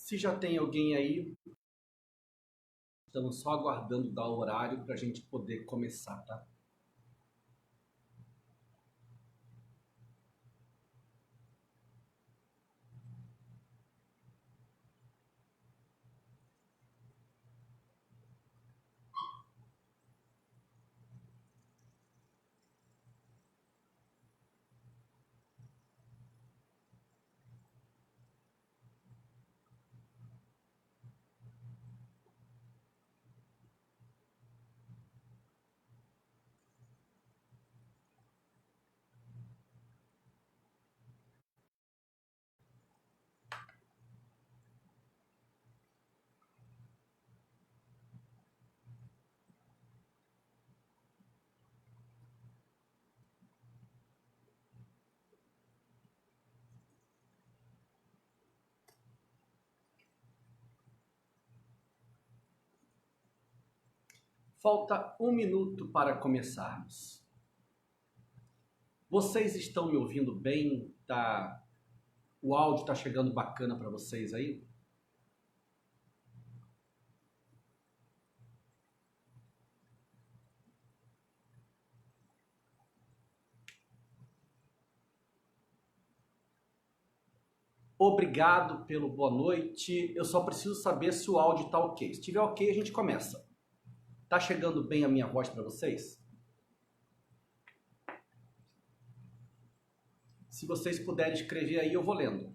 Se já tem alguém aí, estamos só aguardando dar o horário para a gente poder começar, tá? Falta 1 minuto para começarmos. Vocês estão me ouvindo bem? O áudio está chegando bacana para vocês aí? Obrigado pelo boa noite. Eu só preciso saber se o áudio está ok. Se estiver ok, a gente começa. Tá chegando bem a minha voz para vocês? Se vocês puderem escrever aí, eu vou lendo.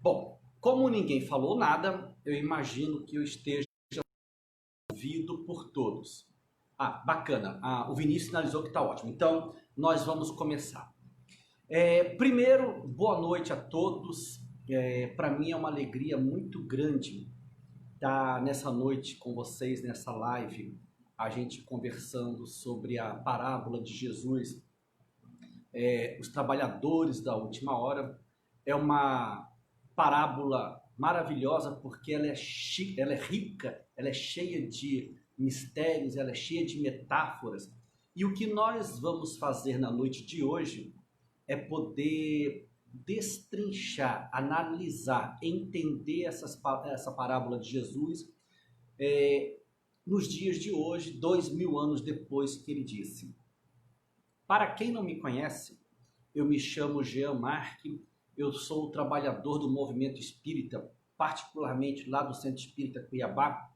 Bom, como ninguém falou nada, eu imagino que eu esteja ouvido por todos. Bacana. O Vinícius sinalizou que está ótimo. Então, nós vamos começar. Primeiro, boa noite a todos. Para mim é uma alegria muito grande estar nessa noite com vocês, nessa live, a gente conversando sobre a parábola de Jesus, os trabalhadores da última hora. É uma parábola maravilhosa porque ela é rica, ela é cheia de mistérios, ela é cheia de metáforas. E o que nós vamos fazer na noite de hoje é poder destrinchar, analisar, entender essa parábola de Jesus nos dias de hoje, 2000 anos depois que ele disse. Para quem não me conhece, eu me chamo Jean Marque, eu sou o trabalhador do movimento espírita, particularmente lá do Centro Espírita Cuiabá,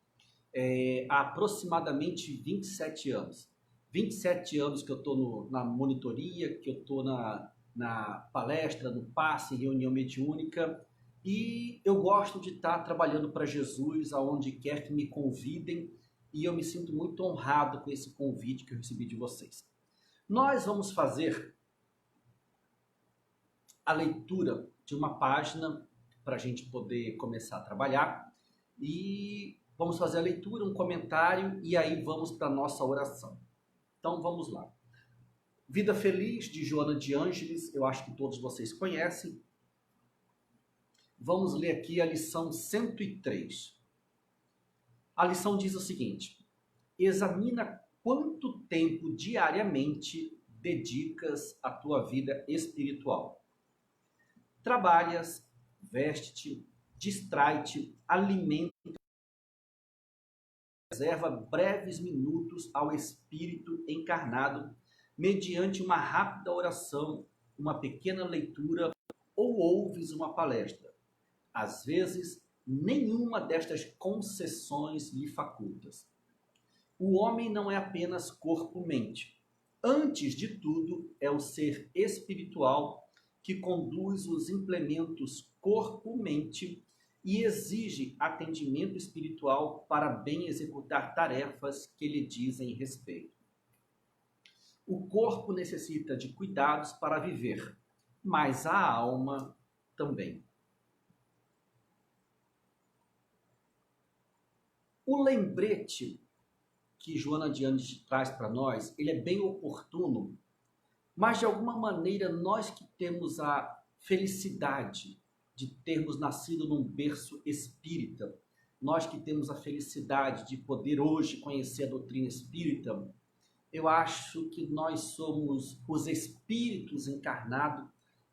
há aproximadamente 27 anos. 27 anos que eu estou na monitoria, que eu estou na palestra, no passe, em reunião mediúnica, e eu gosto de estar trabalhando para Jesus aonde quer que me convidem, e eu me sinto muito honrado com esse convite que eu recebi de vocês. Nós vamos fazer a leitura de uma página para a gente poder começar a trabalhar, e vamos fazer a leitura, um comentário, e aí vamos para a nossa oração. Então vamos lá. Vida Feliz, de Joana de Ângeles, eu acho que todos vocês conhecem. Vamos ler aqui a lição 103. A lição diz o seguinte: examina quanto tempo diariamente dedicas à tua vida espiritual. Trabalhas, veste-te, distrai-te, alimenta, reserva breves minutos ao espírito encarnado mediante uma rápida oração, uma pequena leitura ou ouves uma palestra. Às vezes, nenhuma destas concessões lhe facultas. O homem não é apenas corpo-mente. Antes de tudo, é o ser espiritual que conduz os implementos corpo-mente e exige atendimento espiritual para bem executar tarefas que lhe dizem respeito. O corpo necessita de cuidados para viver, mas a alma também. O lembrete que Joana de Ângeles traz para nós, ele é bem oportuno, mas de alguma maneira nós que temos a felicidade de termos nascido num berço espírita, nós que temos a felicidade de poder hoje conhecer a doutrina espírita, eu acho que nós somos os espíritos encarnados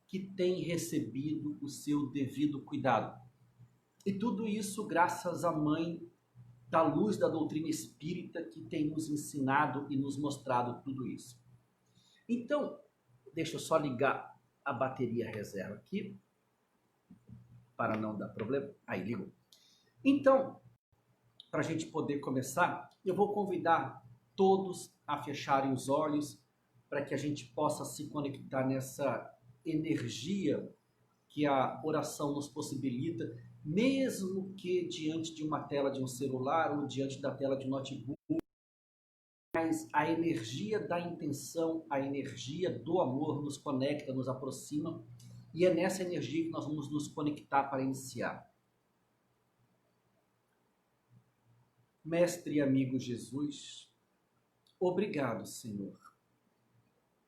que têm recebido o seu devido cuidado. E tudo isso graças à Mãe da luz da doutrina espírita que tem nos ensinado e nos mostrado tudo isso. Então, deixa eu só ligar a bateria reserva aqui, para não dar problema. Aí, ligou. Então, para a gente poder começar, eu vou convidar todos a fecharem os olhos para que a gente possa se conectar nessa energia que a oração nos possibilita, mesmo que diante de uma tela de um celular ou diante da tela de um notebook, mas a energia da intenção, a energia do amor nos conecta, nos aproxima, e é nessa energia que nós vamos nos conectar para iniciar. Mestre e amigo Jesus, obrigado, Senhor,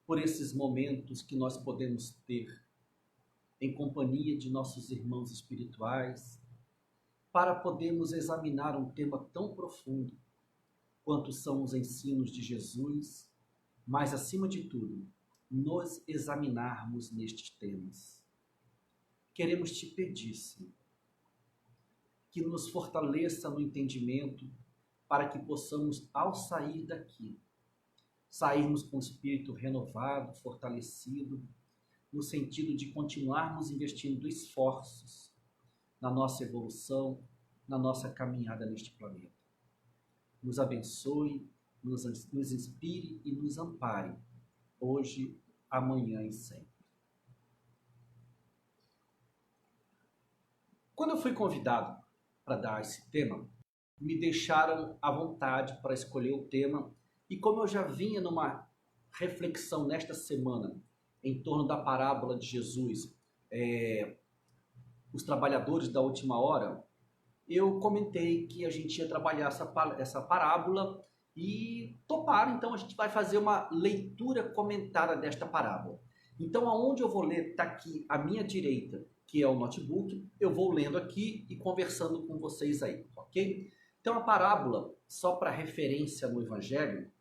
por esses momentos que nós podemos ter em companhia de nossos irmãos espirituais, para podermos examinar um tema tão profundo quanto são os ensinos de Jesus, mas, acima de tudo, nos examinarmos nestes temas. Queremos te pedir, Senhor, que nos fortaleça no entendimento para que possamos, ao sair daqui, sairmos com o espírito renovado, fortalecido, no sentido de continuarmos investindo esforços na nossa evolução, na nossa caminhada neste planeta. Nos abençoe, nos inspire e nos ampare, hoje, amanhã e sempre. Quando eu fui convidado para dar esse tema, me deixaram à vontade para escolher o tema, e como eu já vinha numa reflexão nesta semana em torno da parábola de Jesus, os trabalhadores da última hora, eu comentei que a gente ia trabalhar essa parábola e toparam, então a gente vai fazer uma leitura comentada desta parábola. Então, aonde eu vou ler, está aqui à minha direita, que é o notebook, eu vou lendo aqui e conversando com vocês aí, ok? Então, a parábola, só para referência no Evangelho,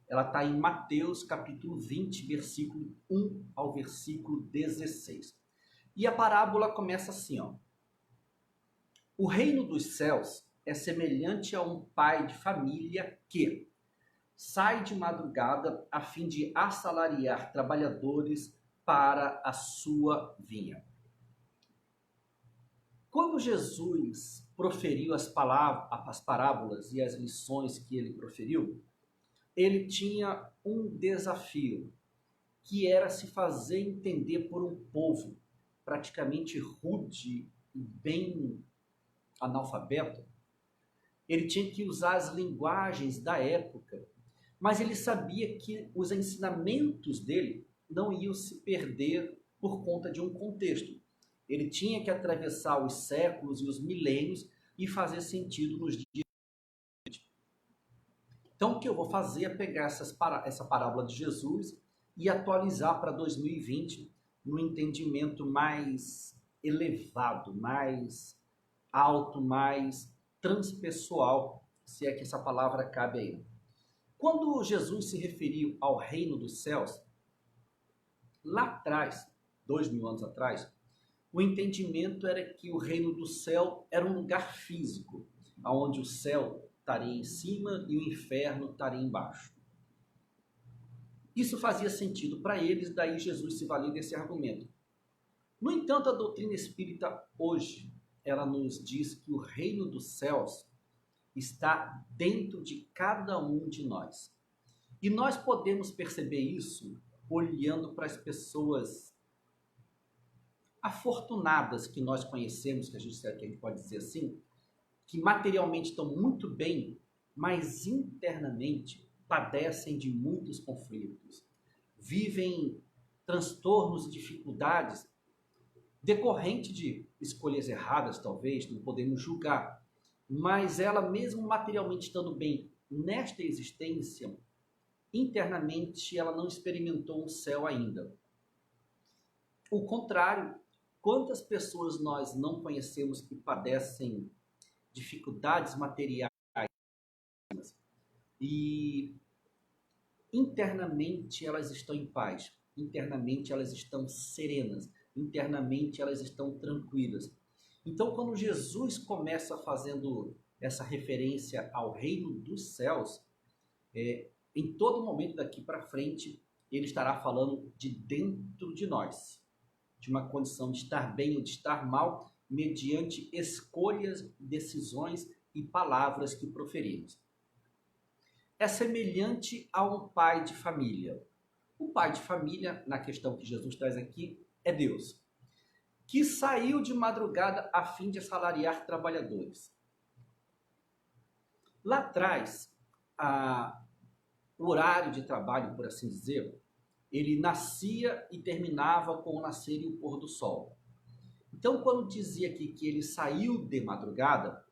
ela está em Mateus capítulo 20, versículo 1 ao versículo 16. E a parábola começa assim, ó. O reino dos céus é semelhante a um pai de família que sai de madrugada a fim de assalariar trabalhadores para a sua vinha. Quando Jesus proferiu as parábolas e as lições que ele proferiu, ele tinha um desafio, que era se fazer entender por um povo praticamente rude e bem analfabeto. Ele tinha que usar as linguagens da época, mas ele sabia que os ensinamentos dele não iam se perder por conta de um contexto. Ele tinha que atravessar os séculos e os milênios e fazer sentido nos dias. Então, o que eu vou fazer é pegar essa parábola de Jesus e atualizar para 2020 no entendimento mais elevado, mais alto, mais transpessoal, se é que essa palavra cabe aí. Quando Jesus se referiu ao reino dos céus, lá atrás, 2000 anos atrás, o entendimento era que o reino do céu era um lugar físico, onde o céu estaria em cima e o inferno estaria embaixo. Isso fazia sentido para eles, daí Jesus se valia desse argumento. No entanto, a doutrina espírita hoje, ela nos diz que o reino dos céus está dentro de cada um de nós. E nós podemos perceber isso olhando para as pessoas afortunadas que nós conhecemos, que a gente pode dizer assim, que materialmente estão muito bem, mas internamente padecem de muitos conflitos, vivem transtornos e dificuldades decorrente de escolhas erradas, talvez, não podemos julgar, mas ela mesmo materialmente estando bem nesta existência, internamente ela não experimentou um céu ainda. O contrário, quantas pessoas nós não conhecemos que padecem dificuldades materiais e internamente elas estão em paz, internamente elas estão serenas, internamente elas estão tranquilas. Então, quando Jesus começa fazendo essa referência ao reino dos céus, em todo momento daqui para frente, ele estará falando de dentro de nós, de uma condição de estar bem ou de estar mal, mediante escolhas, decisões e palavras que proferimos. É semelhante a um pai de família. O pai de família, na questão que Jesus traz aqui, é Deus, que saiu de madrugada a fim de assalariar trabalhadores. Lá atrás, o horário de trabalho, por assim dizer, ele nascia e terminava com o nascer e o pôr do sol. Então, quando dizia aqui que ele saiu de madrugada,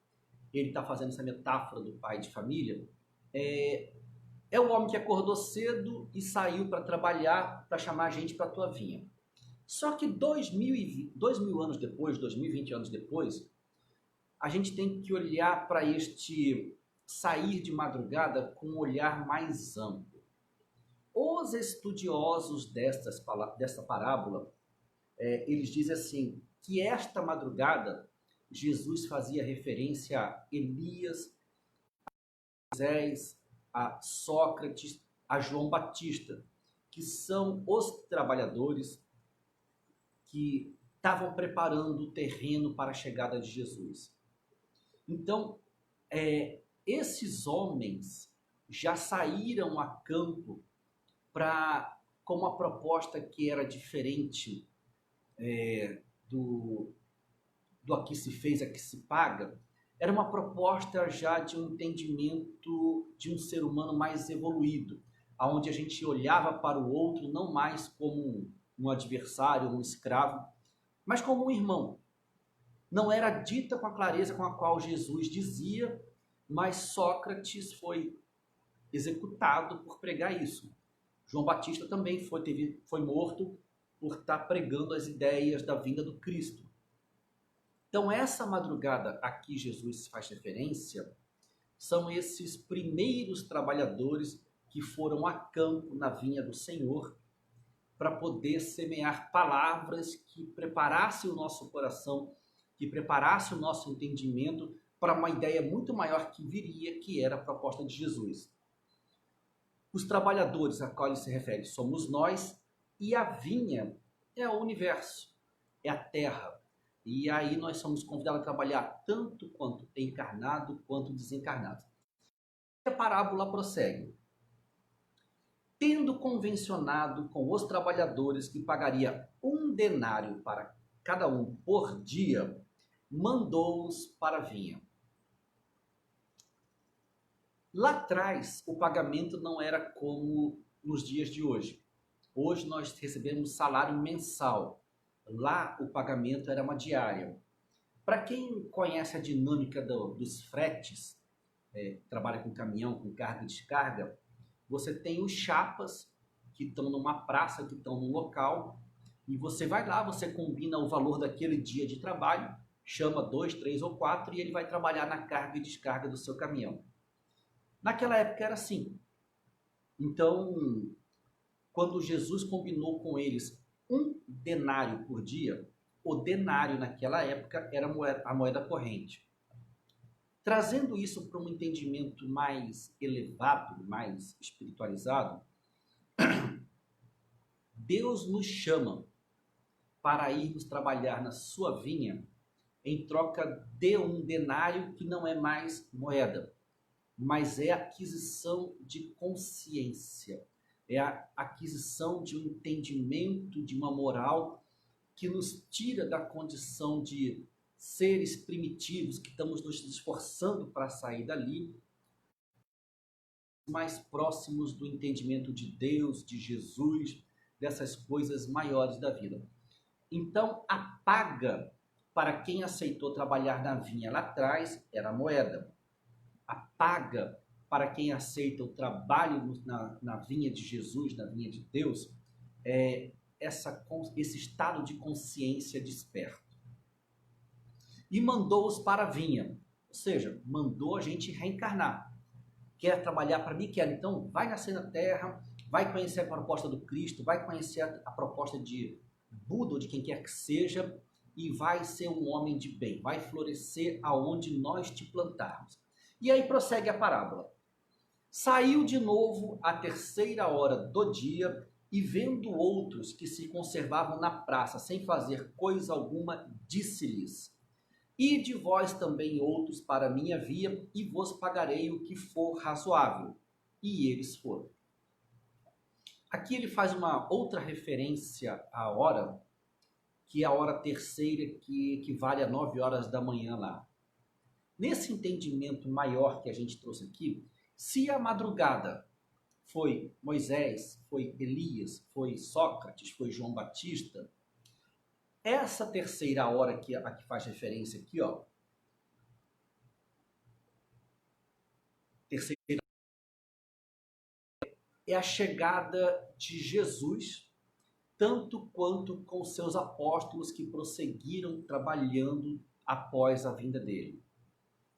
ele está fazendo essa metáfora do pai de família, é o homem que acordou cedo e saiu para trabalhar, para chamar a gente para a tua vinha. Só que 2000 anos depois, 2020 anos depois, a gente tem que olhar para este sair de madrugada com um olhar mais amplo. Os estudiosos dessa parábola, eles dizem assim, que esta madrugada Jesus fazia referência a Elias, a Moisés, a Sócrates, a João Batista, que são os trabalhadores que estavam preparando o terreno para a chegada de Jesus. Então, esses homens já saíram a campo com uma proposta que era diferente do aqui se fez, aqui se paga. Era uma proposta já de um entendimento de um ser humano mais evoluído, onde a gente olhava para o outro não mais como um adversário, um escravo, mas como um irmão. Não era dita com a clareza com a qual Jesus dizia, mas Sócrates foi executado por pregar isso. João Batista também foi morto por estar pregando as ideias da vinda do Cristo. Então, essa madrugada a que Jesus faz referência são esses primeiros trabalhadores que foram a campo na vinha do Senhor para poder semear palavras que preparassem o nosso coração, que preparassem o nosso entendimento para uma ideia muito maior que viria, que era a proposta de Jesus. Os trabalhadores a qual ele se refere somos nós, e a vinha é o universo, é a terra. E aí nós somos convidados a trabalhar tanto quanto encarnado quanto desencarnado. A parábola prossegue. Tendo convencionado com os trabalhadores que pagaria 1 denário para cada um por dia, mandou-os para a vinha. Lá atrás, o pagamento não era como nos dias de hoje. Hoje nós recebemos salário mensal. Lá o pagamento era uma diária. Para quem conhece a dinâmica dos fretes, trabalha com caminhão, com carga e descarga, você tem os chapas que estão numa praça, que estão num local, e você vai lá, você combina o valor daquele dia de trabalho, chama 2, 3 ou 4 e ele vai trabalhar na carga e descarga do seu caminhão. Naquela época era assim. Então, quando Jesus combinou com eles 1 denário por dia, o denário naquela época era a moeda corrente. Trazendo isso para um entendimento mais elevado, mais espiritualizado, Deus nos chama para irmos trabalhar na sua vinha em troca de 1 denário que não é mais moeda, mas é aquisição de consciência, é a aquisição de um entendimento, de uma moral que nos tira da condição de seres primitivos que estamos nos esforçando para sair dali, mais próximos do entendimento de Deus, de Jesus, dessas coisas maiores da vida. Então, a paga para quem aceitou trabalhar na vinha lá atrás era a moeda. A paga para quem aceita o trabalho na vinha de Jesus, na vinha de Deus, é esse estado de consciência desperto. E mandou-os para a vinha. Ou seja, mandou a gente reencarnar. Quer trabalhar para mim? Quer. Então, vai nascer na Terra, vai conhecer a proposta do Cristo, vai conhecer a proposta de Buda ou de quem quer que seja, e vai ser um homem de bem, vai florescer aonde nós te plantarmos. E aí prossegue a parábola. Saiu de novo à terceira hora do dia, e vendo outros que se conservavam na praça sem fazer coisa alguma, disse-lhes: Ide vós também outros para a minha via, e vos pagarei o que for razoável. E eles foram. Aqui ele faz uma outra referência à hora, que é a hora terceira, que equivale a 9 horas da manhã lá. Nesse entendimento maior que a gente trouxe aqui, se a madrugada foi Moisés, foi Elias, foi Sócrates, foi João Batista, essa terceira hora que a que faz referência aqui, ó, terceira é a chegada de Jesus, tanto quanto com seus apóstolos que prosseguiram trabalhando após a vinda dele.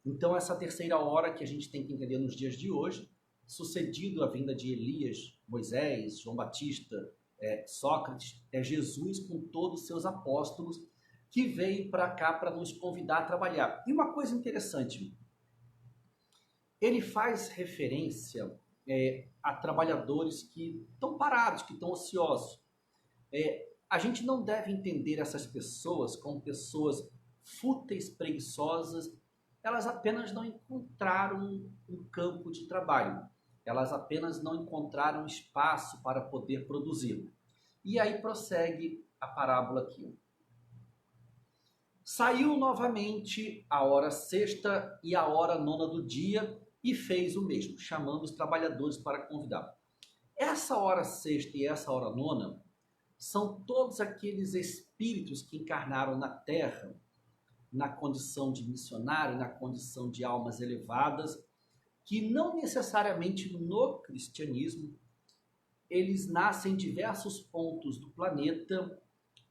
Então, essa terceira hora que a gente tem que entender nos dias de hoje, sucedido a vinda de Elias, Moisés, João Batista, Sócrates, é Jesus com todos os seus apóstolos que veio para cá para nos convidar a trabalhar. E uma coisa interessante, ele faz referência a trabalhadores que estão parados, que estão ociosos. A gente não deve entender essas pessoas como pessoas fúteis, preguiçosas. Elas apenas não encontraram um campo de trabalho. Elas apenas não encontraram espaço para poder produzir. E aí prossegue a parábola aqui. Saiu novamente a hora sexta e a hora nona do dia e fez o mesmo, chamando os trabalhadores para convidar. Essa hora sexta e essa hora nona são todos aqueles espíritos que encarnaram na Terra na condição de missionário, na condição de almas elevadas, que não necessariamente no cristianismo, eles nascem em diversos pontos do planeta,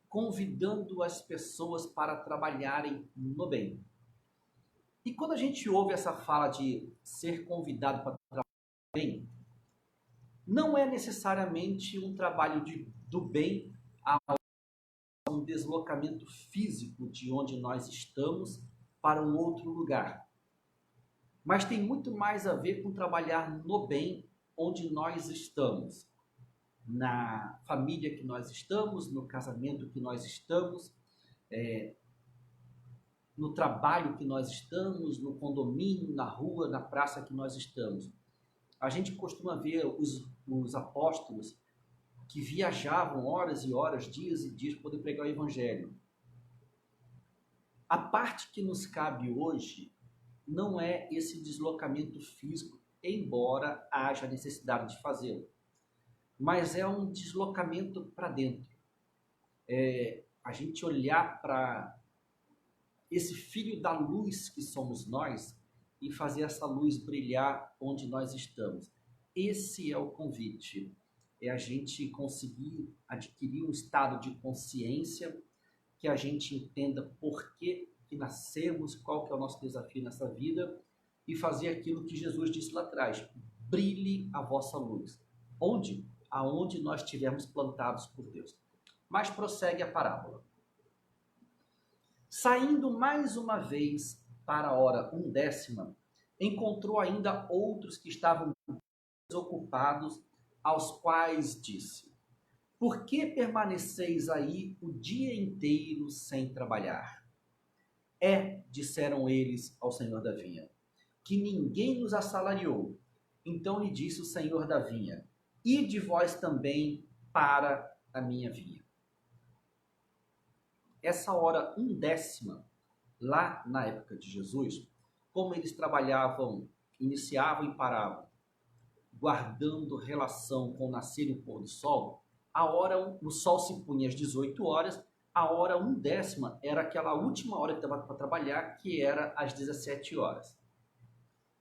convidando as pessoas para trabalharem no bem. E quando a gente ouve essa fala de ser convidado para trabalhar no bem, não é necessariamente um trabalho do bem, um deslocamento físico de onde nós estamos para um outro lugar. Mas tem muito mais a ver com trabalhar no bem onde nós estamos. Na família que nós estamos, no casamento que nós estamos, no trabalho que nós estamos, no condomínio, na rua, na praça que nós estamos. A gente costuma ver os apóstolos que viajavam horas e horas, dias e dias para poder pregar o evangelho. A parte que nos cabe hoje não é esse deslocamento físico, embora haja necessidade de fazê-lo, mas é um deslocamento para dentro. A gente olhar para esse filho da luz que somos nós e fazer essa luz brilhar onde nós estamos. Esse é o convite. É a gente conseguir adquirir um estado de consciência, que a gente entenda por que nascemos, qual que é o nosso desafio nessa vida, e fazer aquilo que Jesus disse lá atrás: brilhe a vossa luz. Onde? Aonde nós estivermos plantados por Deus. Mas prossegue a parábola. Saindo mais uma vez para a hora 1/10, encontrou ainda outros que estavam desocupados, aos quais disse: Por que permaneceis aí o dia inteiro sem trabalhar? Disseram eles ao senhor da vinha, que ninguém nos assalariou. Então lhe disse o senhor da vinha: Ide vós também para a minha vinha. Essa hora 1/10, lá na época de Jesus, como eles trabalhavam, iniciavam e paravam, guardando relação com o nascer e o pôr do sol, o sol se punha às 18 horas, a hora 1/10 era aquela última hora que dava para trabalhar, que era às 17 horas.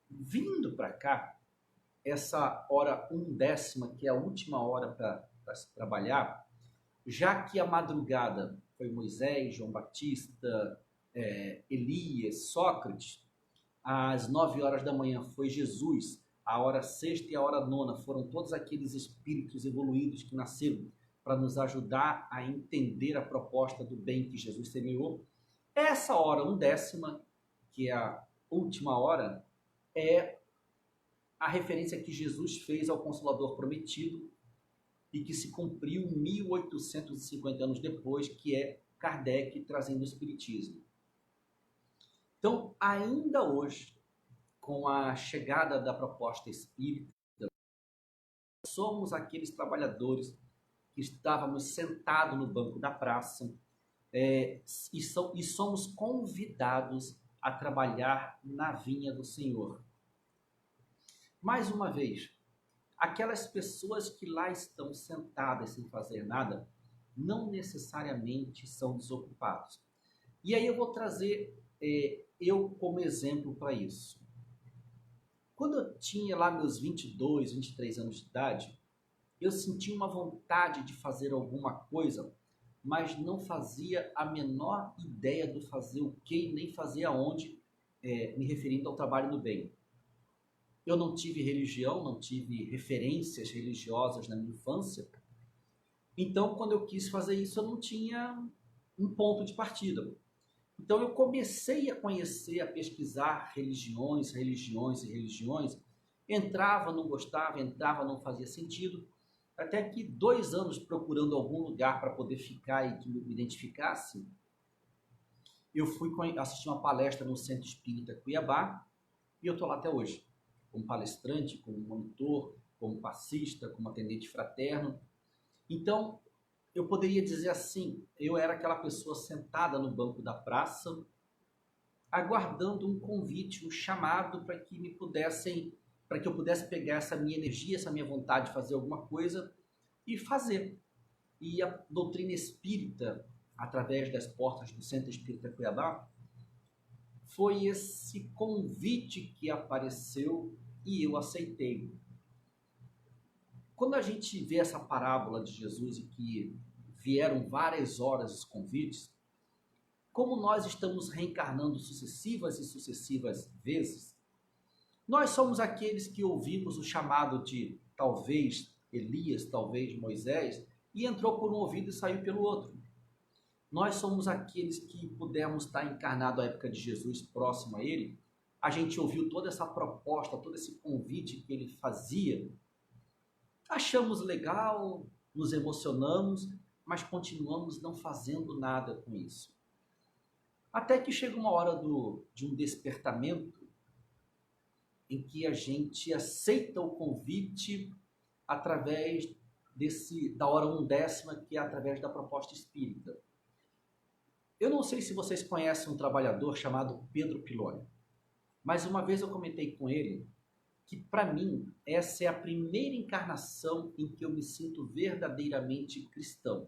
Vindo para cá, essa hora 1/10, que é a última hora para se trabalhar, já que a madrugada foi Moisés, João Batista, Elias, Sócrates, às 9 horas da manhã foi Jesus, a hora sexta e a hora nona foram todos aqueles espíritos evoluídos que nasceram para nos ajudar a entender a proposta do bem que Jesus semeou. Essa hora undécima, que é a última hora, é a referência que Jesus fez ao Consolador prometido e que se cumpriu 1850 anos depois, que é Kardec trazendo o Espiritismo. Então, ainda hoje, com a chegada da proposta espírita, somos aqueles trabalhadores que estávamos sentados no banco da praça e somos convidados a trabalhar na vinha do Senhor. Mais uma vez, aquelas pessoas que lá estão sentadas sem fazer nada, não necessariamente são desocupados. E aí eu vou trazer eu como exemplo para isso. Quando eu tinha lá meus 22, 23 anos de idade, eu sentia uma vontade de fazer alguma coisa, mas não fazia a menor ideia do fazer o que, nem fazer aonde, me referindo ao trabalho no bem. Eu não tive religião, não tive referências religiosas na minha infância. Então, quando eu quis fazer isso, eu não tinha um ponto de partida. Então, eu comecei a conhecer, a pesquisar religiões. Entrava, não gostava, entrava, não fazia sentido. Até que 2 anos procurando algum lugar para poder ficar e que me identificasse, eu fui assistir uma palestra no Centro Espírita Cuiabá e eu estou lá até hoje. Como palestrante, como monitor, como passista, como atendente fraterno. Então, eu poderia dizer assim, eu era aquela pessoa sentada no banco da praça, aguardando um convite, um chamado para que eu pudesse pegar essa minha energia, essa minha vontade de fazer alguma coisa e fazer. E a doutrina espírita, através das portas do Centro Espírita Cuiabá, foi esse convite que apareceu e eu aceitei. Quando a gente vê essa parábola de Jesus e que vieram várias horas os convites, como nós estamos reencarnando sucessivas e sucessivas vezes, nós somos aqueles que ouvimos o chamado de talvez Elias, talvez Moisés, e entrou por um ouvido e saiu pelo outro. Nós somos aqueles que pudemos estar encarnados à época de Jesus, próximo a ele. A gente ouviu toda essa proposta, todo esse convite que ele fazia. Achamos legal, nos emocionamos, mas continuamos não fazendo nada com isso. Até que chega uma hora de um despertamento em que a gente aceita o convite através da hora undécima, que é através da proposta espírita. Eu não sei se vocês conhecem um trabalhador chamado Pedro Piloni, mas uma vez eu comentei com ele que, para mim, essa é a primeira encarnação em que eu me sinto verdadeiramente cristão.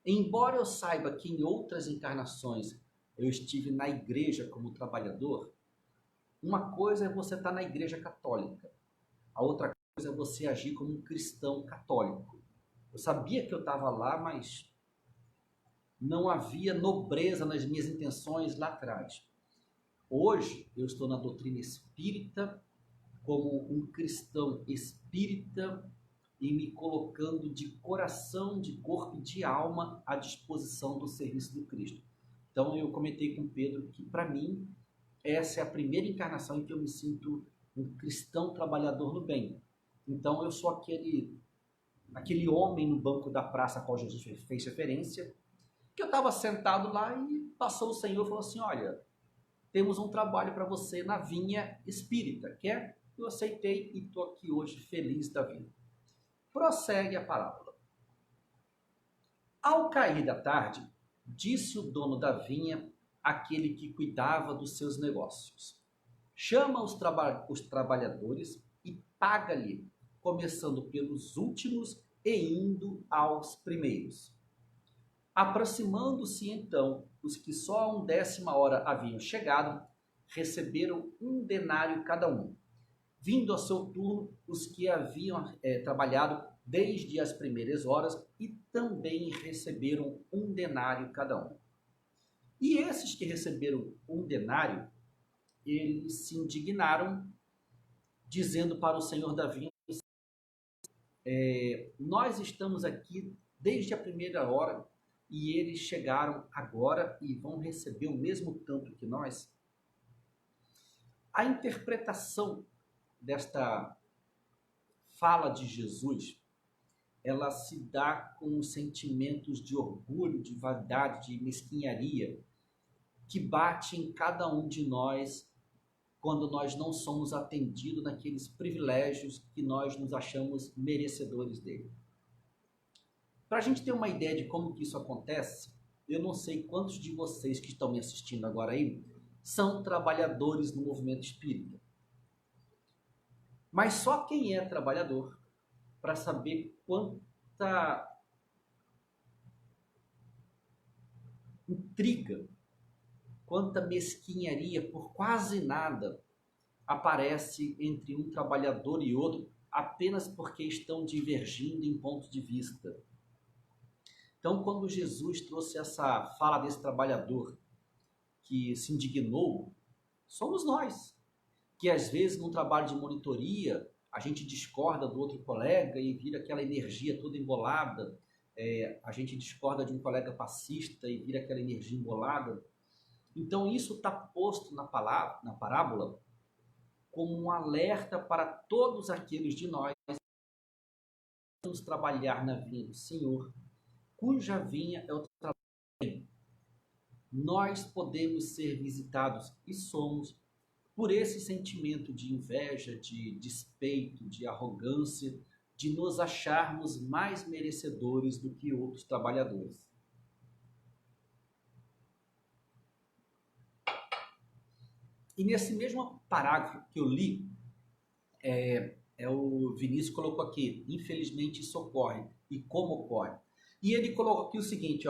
Embora eu saiba que em outras encarnações eu estive na igreja como trabalhador, uma coisa é você estar na igreja católica, a outra coisa é você agir como um cristão católico. Eu sabia que eu estava lá, mas não havia nobreza nas minhas intenções lá atrás. Hoje eu estou na doutrina espírita, como um cristão espírita e me colocando de coração, de corpo e de alma à disposição do serviço do Cristo. Então eu comentei com Pedro que, para mim, essa é a primeira encarnação em que eu me sinto um cristão trabalhador no bem. Então eu sou aquele homem no banco da praça a qual Jesus fez referência, que eu estava sentado lá e passou o Senhor e falou assim, olha, temos um trabalho para você na vinha espírita, quer? Eu aceitei e estou aqui hoje feliz da vida. Prossegue a parábola. Ao cair da tarde, disse o dono da vinha àquele que cuidava dos seus negócios, chama os trabalhadores e paga-lhe, começando pelos últimos e indo aos primeiros. Aproximando-se então os que só a 1/10 hora haviam chegado, receberam 1 denário cada um. Vindo ao seu turno, os que haviam trabalhado desde as primeiras horas e também receberam 1 denário cada um. E esses que receberam 1 denário eles se indignaram, dizendo para o senhor da vinha: nós estamos aqui desde a primeira hora e eles chegaram agora e vão receber o mesmo tanto que nós. A interpretação desta fala de Jesus, ela se dá com os sentimentos de orgulho, de vaidade, de mesquinharia, que bate em cada um de nós quando nós não somos atendidos naqueles privilégios que nós nos achamos merecedores dele. Para a gente ter uma ideia de como que isso acontece, eu não sei quantos de vocês que estão me assistindo agora aí são trabalhadores no movimento espírita. Mas só quem é trabalhador para saber quanta intriga, quanta mesquinharia por quase nada aparece entre um trabalhador e outro apenas porque estão divergindo em pontos de vista. Então, quando Jesus trouxe essa fala desse trabalhador que se indignou, somos nós, que às vezes num trabalho de monitoria a gente discorda do outro colega e vira aquela energia toda embolada, a gente discorda de um colega passista e vira aquela energia embolada. Então isso está posto na parábola como um alerta para todos aqueles de nós que vamos trabalhar na vinha do Senhor, cuja vinha é o trabalho. Nós podemos ser visitados e somos por esse sentimento de inveja, de despeito, de arrogância, de nos acharmos mais merecedores do que outros trabalhadores. E nesse mesmo parágrafo que eu li, o Vinícius colocou aqui: infelizmente isso ocorre. E como ocorre? E ele colocou aqui o seguinte,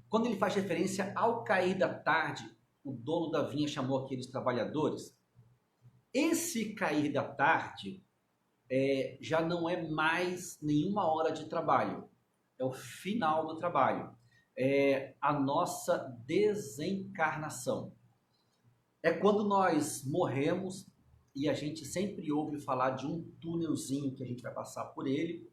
quando ele faz referência ao cair da tarde, o dono da vinha chamou aqueles trabalhadores. Esse cair da tarde já não é mais nenhuma hora de trabalho, é o final do trabalho, é a nossa desencarnação. É quando nós morremos e a gente sempre ouve falar de um túnelzinho que a gente vai passar por ele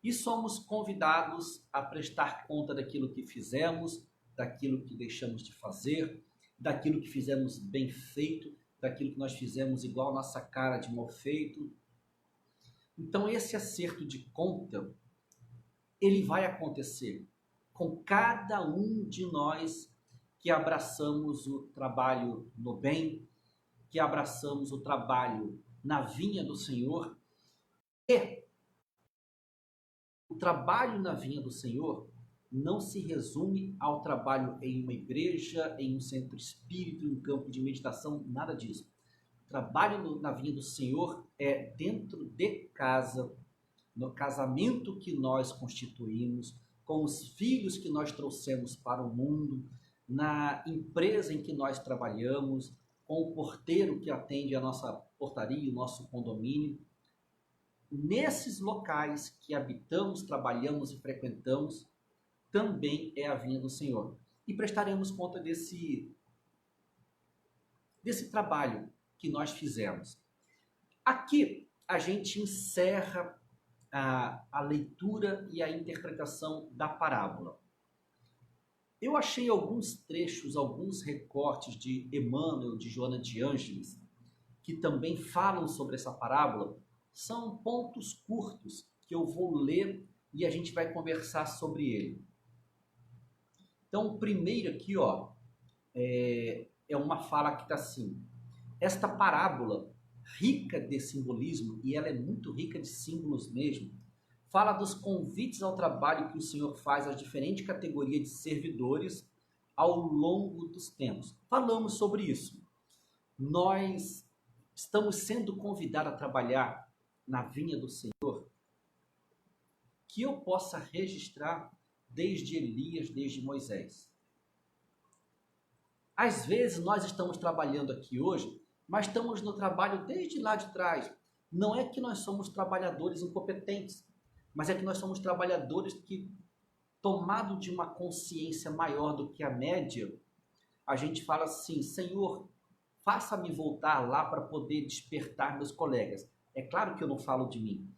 e somos convidados a prestar conta daquilo que fizemos, daquilo que deixamos de fazer, daquilo que fizemos bem feito, daquilo que nós fizemos igual nossa cara de mal feito. Então esse acerto de conta, ele vai acontecer com cada um de nós que abraçamos o trabalho no bem, que abraçamos o trabalho na vinha do Senhor. E o trabalho na vinha do Senhor não se resume ao trabalho em uma igreja, em um centro espírita, em um campo de meditação, nada disso. O trabalho na vinha do Senhor é dentro de casa, no casamento que nós constituímos, com os filhos que nós trouxemos para o mundo, na empresa em que nós trabalhamos, com o porteiro que atende a nossa portaria, o nosso condomínio. Nesses locais que habitamos, trabalhamos e frequentamos, também é a vinha do Senhor. E prestaremos conta desse trabalho que nós fizemos. Aqui a gente encerra a leitura e a interpretação da parábola. Eu achei alguns trechos, alguns recortes de Emmanuel, de Joana de Ângeles, que também falam sobre essa parábola. São pontos curtos que eu vou ler e a gente vai conversar sobre ele. Então, o primeiro aqui, é uma fala que está assim: esta parábola, rica de simbolismo, e ela é muito rica de símbolos mesmo, fala dos convites ao trabalho que o Senhor faz às diferentes categorias de servidores ao longo dos tempos. Falamos sobre isso. Nós estamos sendo convidados a trabalhar na vinha do Senhor, que eu possa registrar desde Elias, desde Moisés. Às vezes nós estamos trabalhando aqui hoje, mas estamos no trabalho desde lá de trás. Não é que nós somos trabalhadores incompetentes, mas é que nós somos trabalhadores que, tomado de uma consciência maior do que a média, a gente fala assim: Senhor, faça-me voltar lá para poder despertar meus colegas. É claro que eu não falo de mim,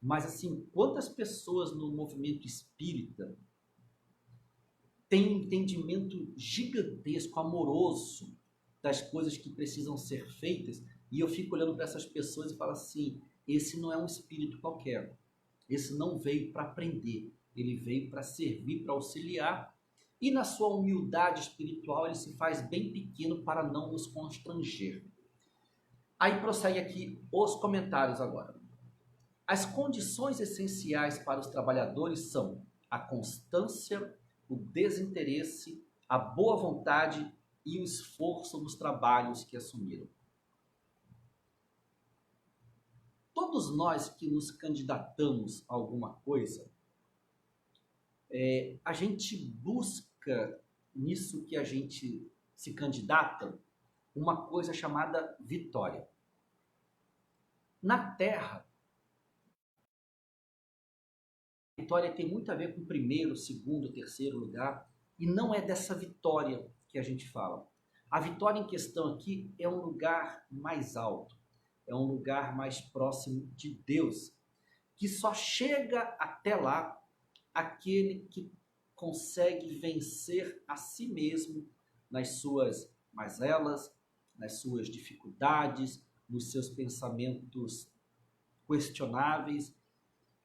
mas assim, quantas pessoas no movimento espírita têm um entendimento gigantesco, amoroso das coisas que precisam ser feitas, e eu fico olhando para essas pessoas e falo assim, esse não é um espírito qualquer, esse não veio para aprender, ele veio para servir, para auxiliar, e na sua humildade espiritual ele se faz bem pequeno para não nos constranger. Aí prossegue aqui os comentários agora. As condições essenciais para os trabalhadores são a constância, o desinteresse, a boa vontade e o esforço nos trabalhos que assumiram. Todos nós que nos candidatamos a alguma coisa, a gente busca nisso que a gente se candidata uma coisa chamada vitória. Na Terra, a vitória tem muito a ver com primeiro, segundo, terceiro lugar, e não é dessa vitória que a gente fala. A vitória em questão aqui é um lugar mais alto, é um lugar mais próximo de Deus, que só chega até lá aquele que consegue vencer a si mesmo nas suas mazelas, nas suas dificuldades, nos seus pensamentos questionáveis.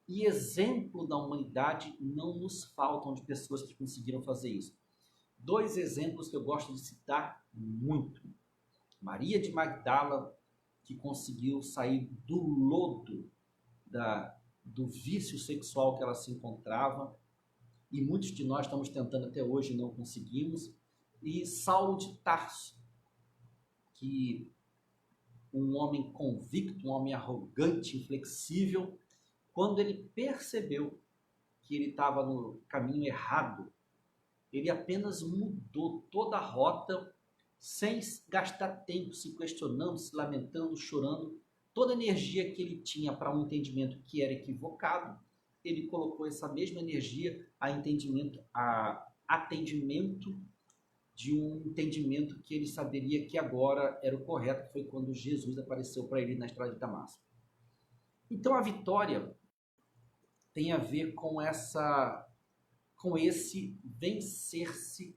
E exemplo da humanidade não nos faltam de pessoas que conseguiram fazer isso. 2 exemplos que eu gosto de citar muito. Maria de Magdala, que conseguiu sair do lodo do vício sexual que ela se encontrava, e muitos de nós estamos tentando até hoje e não conseguimos. E Saulo de Tarso, que um homem convicto, um homem arrogante, inflexível, quando ele percebeu que ele estava no caminho errado, ele apenas mudou toda a rota sem gastar tempo se questionando, se lamentando, chorando. Toda a energia que ele tinha para um entendimento que era equivocado, ele colocou essa mesma energia a atendimento de um entendimento que ele saberia que agora era o correto, que foi quando Jesus apareceu para ele na estrada de Damasco. Então a vitória tem a ver com esse vencer-se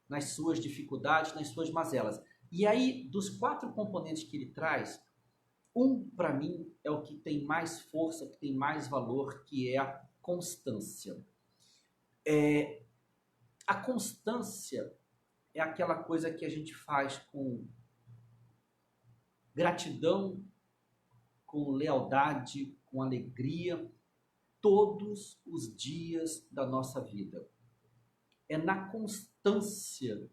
nas suas dificuldades, nas suas mazelas. E aí, dos 4 componentes que ele traz, para mim, é o que tem mais força, que tem mais valor, que é a constância. A constância é aquela coisa que a gente faz com gratidão, com lealdade, com alegria, todos os dias da nossa vida. É na constância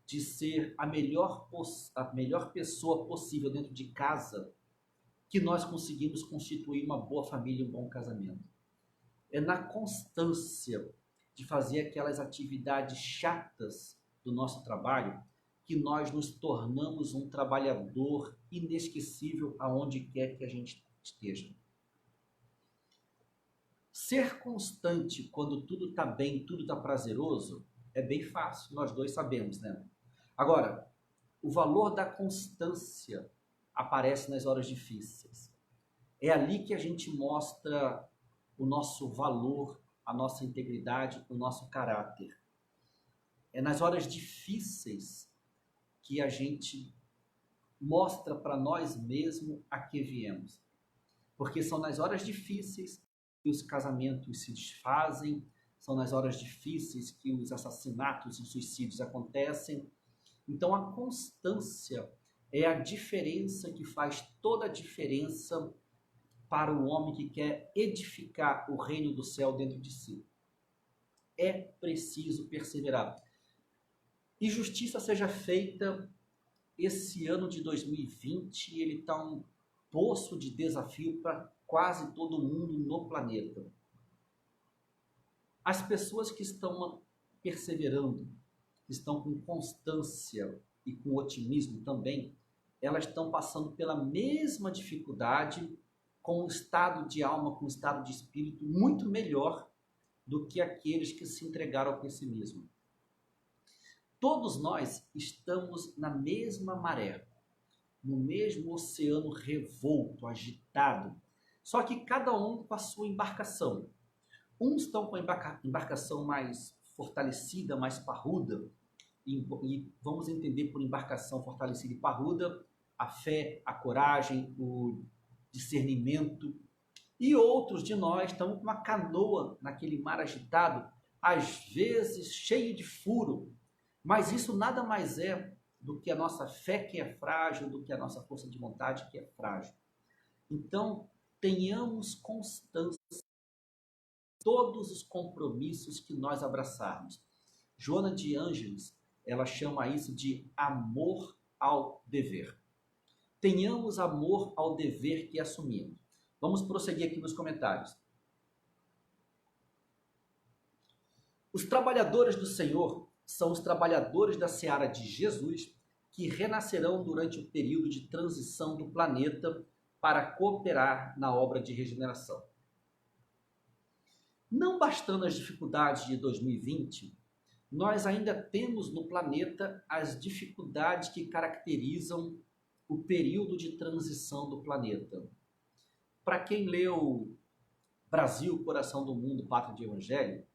de ser a melhor pessoa possível dentro de casa que nós conseguimos constituir uma boa família e um bom casamento. É na constância de fazer aquelas atividades chatas do nosso trabalho que nós nos tornamos um trabalhador inesquecível aonde quer que a gente esteja. Ser constante quando tudo está bem, tudo está prazeroso, é bem fácil, nós dois sabemos, né? Agora, o valor da constância aparece nas horas difíceis. É ali que a gente mostra o nosso valor, a nossa integridade, o nosso caráter. É nas horas difíceis que a gente mostra para nós mesmos a que viemos. Porque são nas horas difíceis que os casamentos se desfazem, são nas horas difíceis que os assassinatos e suicídios acontecem. Então a constância é a diferença que faz toda a diferença para o homem que quer edificar o reino do céu dentro de si. É preciso perseverar. E justiça seja feita, esse ano de 2020, ele está um poço de desafio para quase todo mundo no planeta. As pessoas que estão perseverando, que estão com constância e com otimismo também, elas estão passando pela mesma dificuldade, com um estado de alma, com um estado de espírito muito melhor do que aqueles que se entregaram ao pessimismo. Todos nós estamos na mesma maré. no mesmo oceano revolto, agitado, só que cada um com a sua embarcação. Uns estão com a embarcação mais fortalecida, mais parruda, e vamos entender por embarcação fortalecida e parruda a fé, a coragem, o discernimento. E outros de nós estamos com uma canoa naquele mar agitado, às vezes cheio de furo, mas isso nada mais é do que a nossa fé que é frágil, do que a nossa força de vontade que é frágil. Então, tenhamos constância em todos os compromissos que nós abraçarmos. Joana de Ângeles, ela chama isso de amor ao dever. Tenhamos amor ao dever que assumimos. Vamos prosseguir aqui nos comentários. Os trabalhadores do Senhor são os trabalhadores da seara de Jesus que renascerão durante o período de transição do planeta para cooperar na obra de regeneração. Não bastando as dificuldades de 2020, nós ainda temos no planeta as dificuldades que caracterizam o período de transição do planeta. Para quem leu Brasil, Coração do Mundo, Pátria de Evangelho,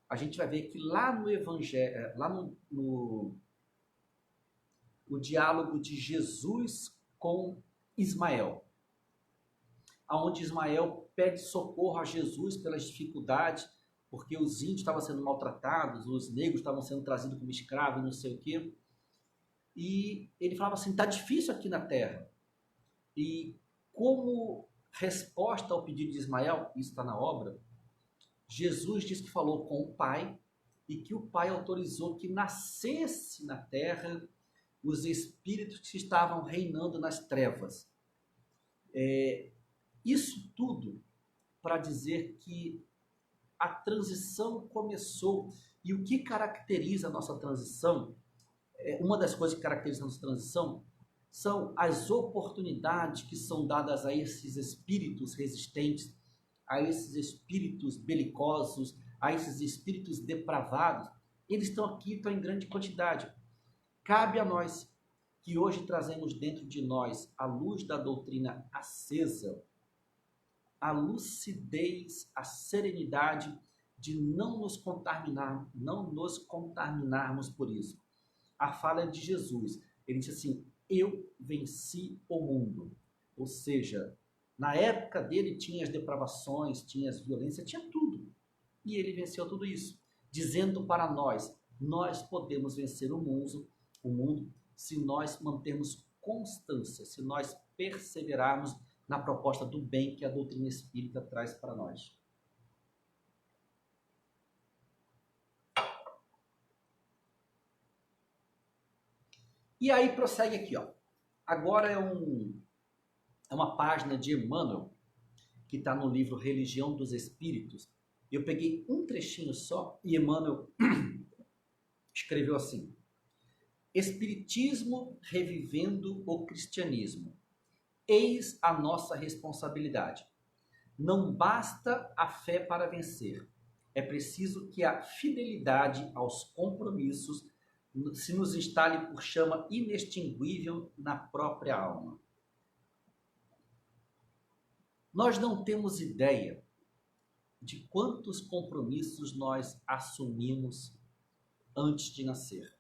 a gente vai ver que lá no Evangelho, lá no diálogo de Jesus com Ismael, onde Ismael pede socorro a Jesus pelas dificuldades, porque os índios estavam sendo maltratados, os negros estavam sendo trazidos como escravos, não sei o quê. E ele falava assim, está difícil aqui na terra. E como resposta ao pedido de Ismael, isso está na obra, Jesus diz que falou com o Pai e que o Pai autorizou que nascesse na terra os espíritos que estavam reinando nas trevas. Isso tudo para dizer que a transição começou. E o que caracteriza a nossa transição, uma das coisas que caracteriza a nossa transição, são as oportunidades que são dadas a esses espíritos resistentes, a esses espíritos belicosos, a esses espíritos depravados. Eles estão aqui, estão em grande quantidade. Cabe a nós, que hoje trazemos dentro de nós a luz da doutrina acesa, a lucidez, a serenidade de não nos contaminarmos por isso. A fala é de Jesus. Ele disse assim, eu venci o mundo. Ou seja, na época dele tinha as depravações, tinha as violências, tinha tudo. E ele venceu tudo isso, dizendo para nós, nós podemos vencer o mundo se nós mantermos constância, se nós perseverarmos na proposta do bem que a doutrina espírita traz para nós. E aí prossegue aqui, ó. Agora é uma página de Emmanuel, que está no livro Religião dos Espíritos. Eu peguei um trechinho só e Emmanuel escreveu assim: Espiritismo revivendo o cristianismo. Eis a nossa responsabilidade. Não basta a fé para vencer. É preciso que a fidelidade aos compromissos se nos instale por chama inextinguível na própria alma. Nós não temos ideia de quantos compromissos nós assumimos antes de nascer.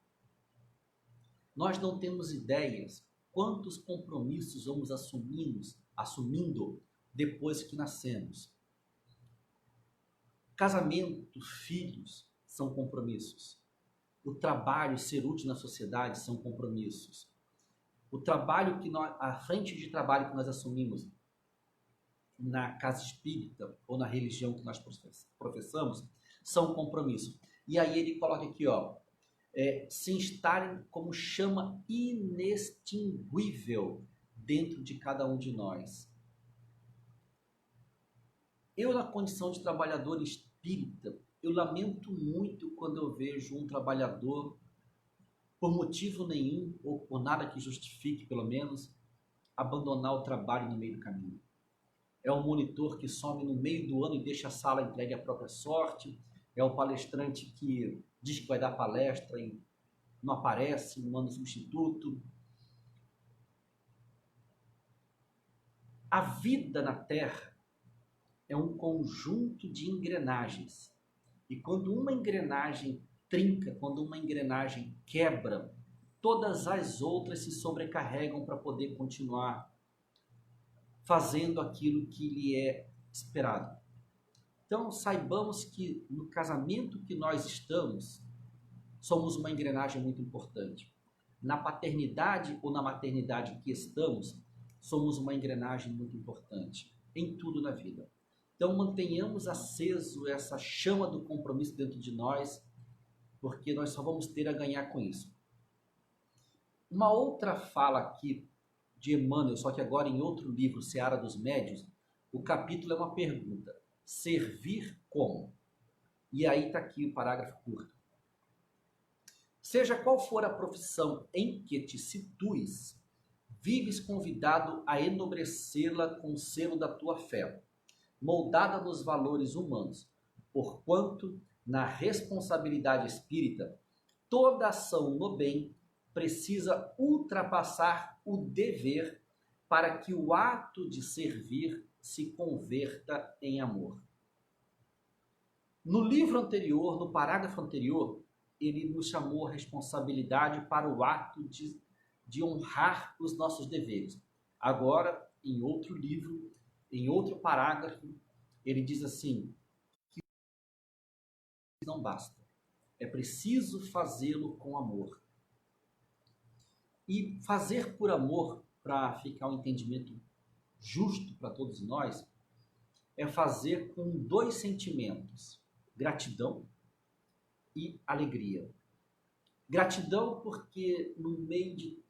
Nós não temos ideias quantos compromissos vamos assumindo depois que nascemos. Casamento, filhos são compromissos. O trabalho, ser útil na sociedade são compromissos. O trabalho a frente de trabalho que nós assumimos na casa espírita ou na religião que nós professamos são compromissos. E aí ele coloca aqui, ó, se instalem como chama inextinguível dentro de cada um de nós. Eu, na condição de trabalhador espírita, eu lamento muito quando eu vejo um trabalhador, por motivo nenhum, ou por nada que justifique, pelo menos, abandonar o trabalho no meio do caminho. É um monitor que some no meio do ano e deixa a sala entregue à própria sorte. É o palestrante que diz que vai dar palestra e não aparece, não manda substituto. A vida na Terra é um conjunto de engrenagens. E quando uma engrenagem trinca, quando uma engrenagem quebra, todas as outras se sobrecarregam para poder continuar fazendo aquilo que lhe é esperado. Então, saibamos que no casamento que nós estamos, somos uma engrenagem muito importante. Na paternidade ou na maternidade que estamos, somos uma engrenagem muito importante em tudo na vida. Então, mantenhamos aceso essa chama do compromisso dentro de nós, porque nós só vamos ter a ganhar com isso. Uma outra fala aqui de Emmanuel, só que agora em outro livro, Seara dos Médios, o capítulo é uma pergunta: servir como? E aí está aqui o parágrafo curto. Seja qual for a profissão em que te situes, vives convidado a enobrecê-la com o selo da tua fé, moldada nos valores humanos, porquanto, na responsabilidade espírita, toda ação no bem precisa ultrapassar o dever para que o ato de servir se converta em amor. No livro anterior, no parágrafo anterior, ele nos chamou a responsabilidade para o ato de honrar os nossos deveres. Agora, em outro livro, em outro parágrafo, ele diz assim, que não basta. É preciso fazê-lo com amor. E fazer por amor, para ficar um entendimento justo para todos nós, é fazer com dois sentimentos: gratidão e alegria. Gratidão porque no meio de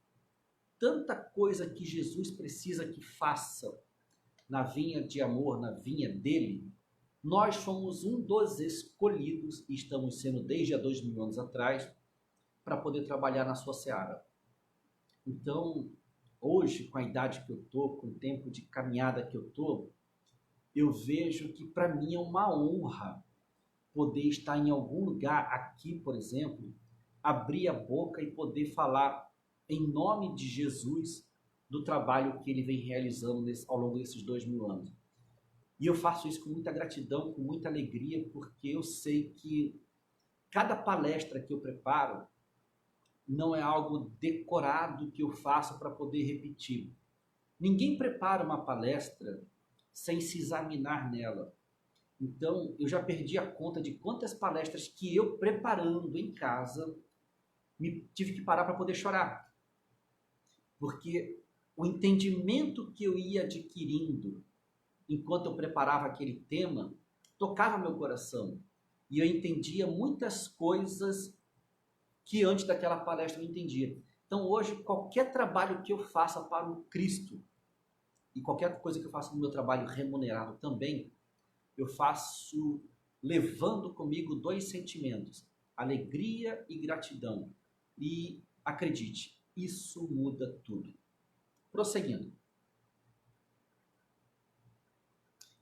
tanta coisa que Jesus precisa que faça na vinha de amor, na vinha dele, nós somos um dos escolhidos e estamos sendo desde há 2000 anos atrás para poder trabalhar na sua seara. Então, hoje, com a idade que eu estou, com o tempo de caminhada que eu estou, eu vejo que para mim é uma honra poder estar em algum lugar aqui, por exemplo, abrir a boca e poder falar em nome de Jesus do trabalho que ele vem realizando ao longo desses 2000 anos. E eu faço isso com muita gratidão, com muita alegria, porque eu sei que cada palestra que eu preparo não é algo decorado que eu faço para poder repetir. Ninguém prepara uma palestra sem se examinar nela. Então, eu já perdi a conta de quantas palestras que eu, preparando em casa, tive que parar para poder chorar. Porque o entendimento que eu ia adquirindo enquanto eu preparava aquele tema tocava meu coração. E eu entendia muitas coisas que antes daquela palestra eu não entendia. Então, hoje, qualquer trabalho que eu faça para o Cristo, e qualquer coisa que eu faça no meu trabalho remunerado também, eu faço levando comigo dois sentimentos: alegria e gratidão. E acredite, isso muda tudo. Prosseguindo.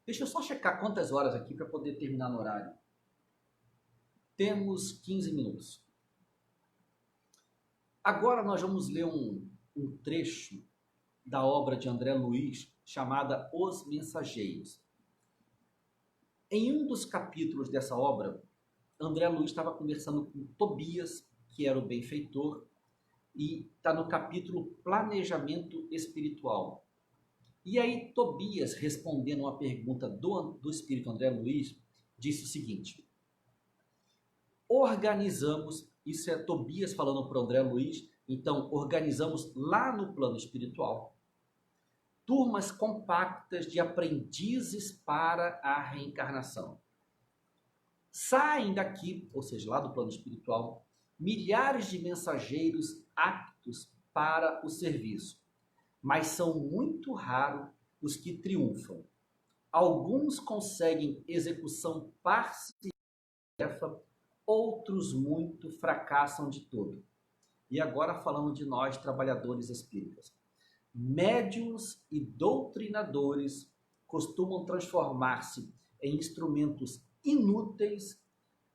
Deixa eu só checar quantas horas aqui para poder terminar no horário. Temos 15 minutos. Agora nós vamos ler um trecho da obra de André Luiz chamada Os Mensageiros. Em um dos capítulos dessa obra, André Luiz estava conversando com Tobias, que era o benfeitor, e está no capítulo Planejamento Espiritual. E aí Tobias, respondendo uma pergunta do espírito André Luiz, disse o seguinte: organizamos, isso é Tobias falando para o André Luiz, então organizamos lá no plano espiritual turmas compactas de aprendizes para a reencarnação. Saem daqui, ou seja, lá do plano espiritual, milhares de mensageiros aptos para o serviço, mas são muito raros os que triunfam. Alguns conseguem execução parcial da tarefa, outros muito fracassam de todo. E agora falando de nós, trabalhadores espíritas. Médiuns e doutrinadores costumam transformar-se em instrumentos inúteis,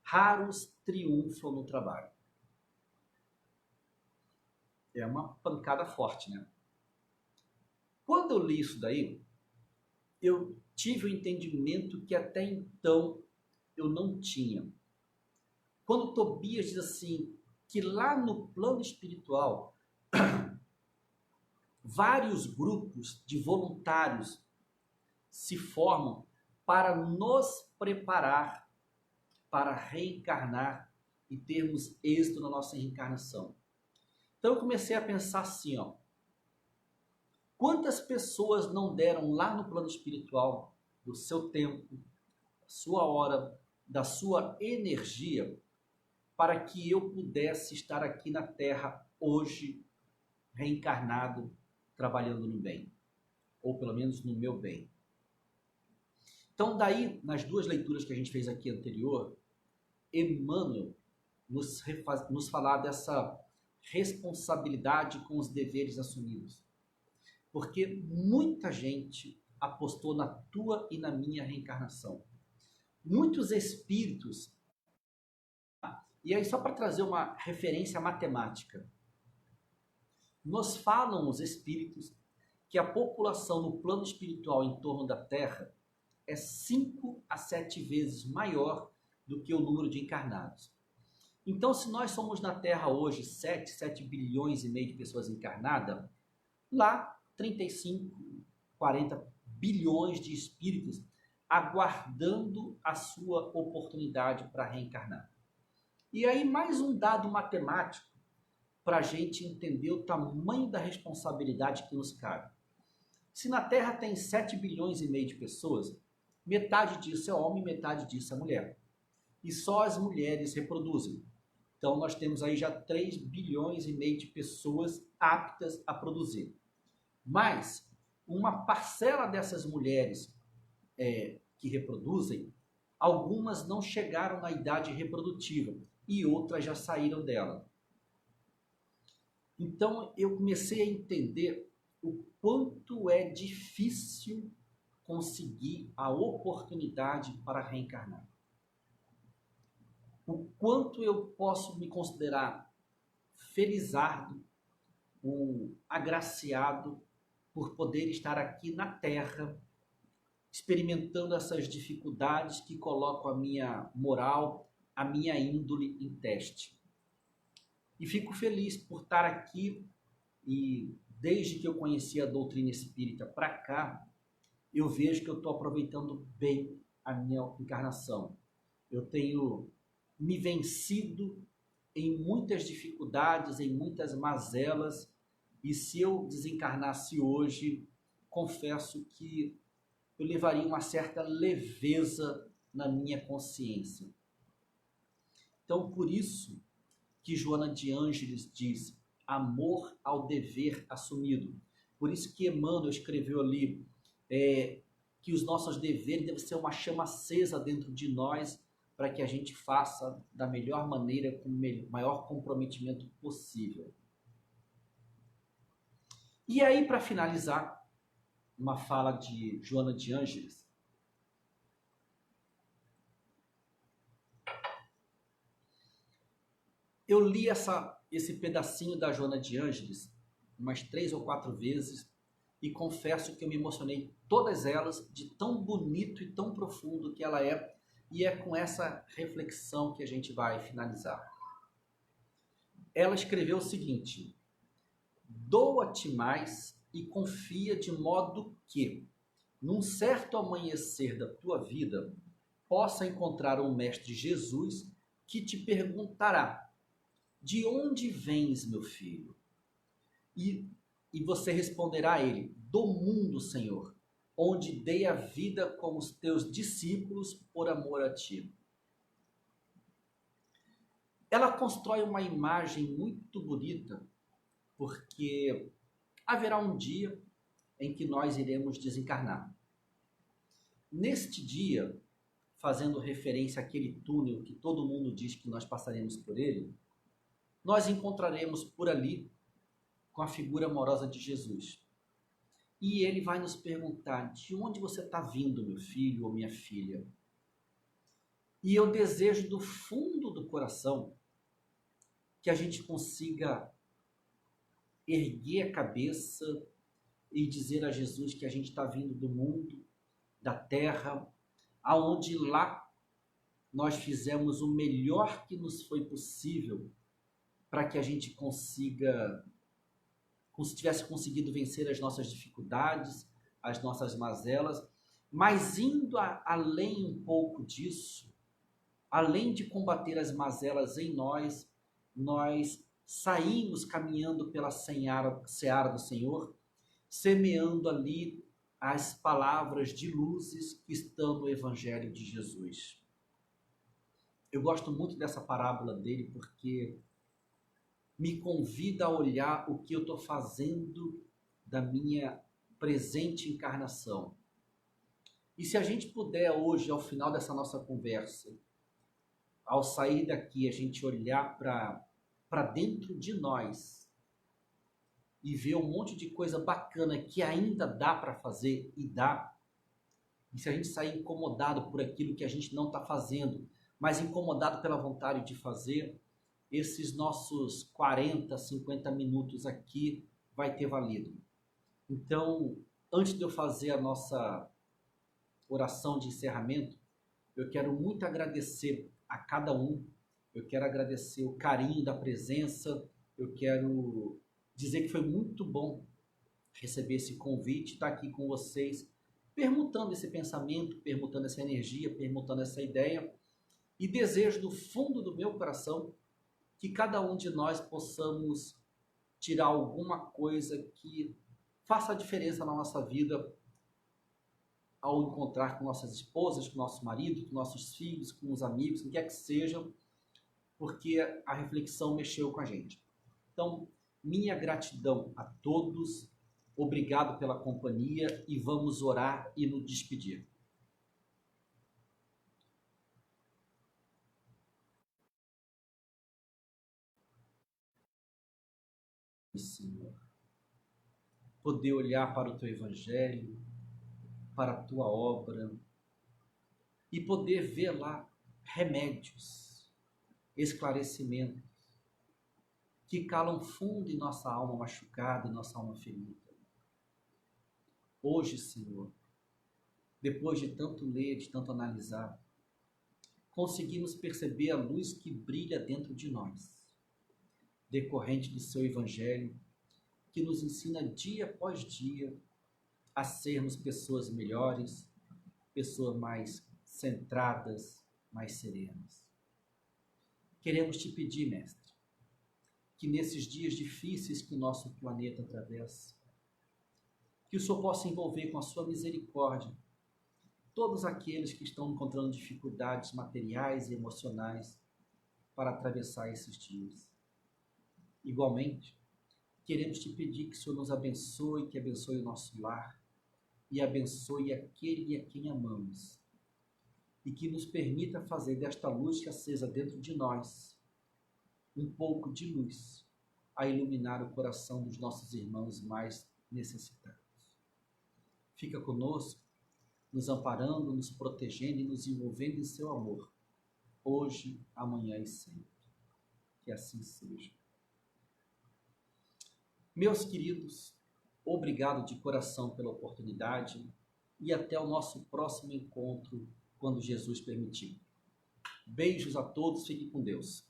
raros triunfam no trabalho. É uma pancada forte, né? Quando eu li isso daí, eu tive o entendimento que até então eu não tinha. Quando Tobias diz assim, que lá no plano espiritual, vários grupos de voluntários se formam para nos preparar para reencarnar e termos êxito na nossa reencarnação. Então eu comecei a pensar assim, ó, quantas pessoas não deram lá no plano espiritual do seu tempo, da sua hora, da sua energia, para que eu pudesse estar aqui na Terra hoje, reencarnado, trabalhando no bem, ou pelo menos no meu bem. Então daí, nas duas leituras que a gente fez aqui anterior, Emmanuel nos falar dessa responsabilidade com os deveres assumidos. Porque muita gente apostou na tua e na minha reencarnação. Muitos espíritos, e aí só para trazer uma referência matemática, nos falam os espíritos que a população no plano espiritual em torno da Terra é 5 a 7 vezes maior do que o número de encarnados. Então, se nós somos na Terra hoje 7 bilhões e meio de pessoas encarnadas, lá 35, 40 bilhões de espíritos aguardando a sua oportunidade para reencarnar. E aí mais um dado matemático para a gente entender o tamanho da responsabilidade que nos cabe. Se na Terra tem 7 bilhões e meio de pessoas, metade disso é homem, metade disso é mulher. E só as mulheres reproduzem. Então nós temos aí já 3 bilhões e meio de pessoas aptas a produzir. Mas uma parcela dessas mulheres que reproduzem, algumas não chegaram na idade reprodutiva e outras já saíram dela. Então eu comecei a entender o quanto é difícil conseguir a oportunidade para reencarnar. O quanto eu posso me considerar felizardo, um agraciado por poder estar aqui na Terra, experimentando essas dificuldades que colocam a minha moral, a minha índole em teste. E fico feliz por estar aqui e desde que eu conheci a doutrina espírita para cá, eu vejo que eu estou aproveitando bem a minha encarnação. Eu tenho me vencido em muitas dificuldades, em muitas mazelas, e se eu desencarnasse hoje, confesso que eu levaria uma certa leveza na minha consciência. Então, por isso que Joana de Ângeles diz amor ao dever assumido. Por isso que Emmanuel escreveu ali que os nossos deveres devem ser uma chama acesa dentro de nós para que a gente faça da melhor maneira, com o maior comprometimento possível. E aí, para finalizar, uma fala de Joana de Ângeles. Eu li esse pedacinho da Joana de Ângeles umas 3 ou 4 vezes e confesso que eu me emocionei todas elas de tão bonito e tão profundo que ela é, e é com essa reflexão que a gente vai finalizar. Ela escreveu o seguinte: doa-te mais e confia de modo que, num certo amanhecer da tua vida, possa encontrar um Mestre Jesus que te perguntará: de onde vens, meu filho? E você responderá a ele: do mundo, Senhor, onde dei a vida com os teus discípulos por amor a ti. Ela constrói uma imagem muito bonita, porque haverá um dia em que nós iremos desencarnar. Neste dia, fazendo referência àquele túnel que todo mundo diz que nós passaremos por ele, nós encontraremos por ali com a figura amorosa de Jesus. E ele vai nos perguntar: de onde você está vindo, meu filho ou minha filha? E eu desejo do fundo do coração que a gente consiga erguer a cabeça e dizer a Jesus que a gente está vindo do mundo da terra, aonde lá nós fizemos o melhor que nos foi possível para que a gente tivesse conseguido vencer as nossas dificuldades, as nossas mazelas, mas indo além um pouco disso, além de combater as mazelas em nós, nós saímos caminhando pela seara do Senhor, semeando ali as palavras de luzes que estão no Evangelho de Jesus. Eu gosto muito dessa parábola dele porque me convida a olhar o que eu estou fazendo da minha presente encarnação. E se a gente puder hoje, ao final dessa nossa conversa, ao sair daqui, a gente olhar para dentro de nós e ver um monte de coisa bacana que ainda dá para fazer e dá, e se a gente sair incomodado por aquilo que a gente não está fazendo, mas incomodado pela vontade de fazer, esses nossos 40, 50 minutos aqui vai ter valido. Então, antes de eu fazer a nossa oração de encerramento, eu quero muito agradecer a cada um, eu quero agradecer o carinho da presença, eu quero dizer que foi muito bom receber esse convite, estar aqui com vocês, permutando esse pensamento, permutando essa energia, permutando essa ideia, e desejo do fundo do meu coração que cada um de nós possamos tirar alguma coisa que faça a diferença na nossa vida ao encontrar com nossas esposas, com nosso marido, com nossos filhos, com os amigos, com o que quer que seja, porque a reflexão mexeu com a gente. Então, minha gratidão a todos, obrigado pela companhia e vamos orar e nos despedir. Senhor, poder olhar para o teu evangelho, para a tua obra e poder ver lá remédios, esclarecimentos que calam fundo em nossa alma machucada, em nossa alma ferida. Hoje, Senhor, depois de tanto ler, de tanto analisar, conseguimos perceber a luz que brilha dentro de nós, decorrente do seu evangelho, que nos ensina dia após dia a sermos pessoas melhores, pessoas mais centradas, mais serenas. Queremos te pedir, Mestre, que nesses dias difíceis que o nosso planeta atravessa, que o Senhor possa envolver com a sua misericórdia todos aqueles que estão encontrando dificuldades materiais e emocionais para atravessar esses dias. Igualmente, queremos te pedir que o Senhor nos abençoe, que abençoe o nosso lar e abençoe aquele a quem amamos e que nos permita fazer desta luz que acesa dentro de nós um pouco de luz a iluminar o coração dos nossos irmãos mais necessitados. Fica conosco, nos amparando, nos protegendo e nos envolvendo em seu amor, hoje, amanhã e sempre. Que assim seja. Meus queridos, obrigado de coração pela oportunidade e até o nosso próximo encontro, quando Jesus permitir. Beijos a todos, fiquem com Deus.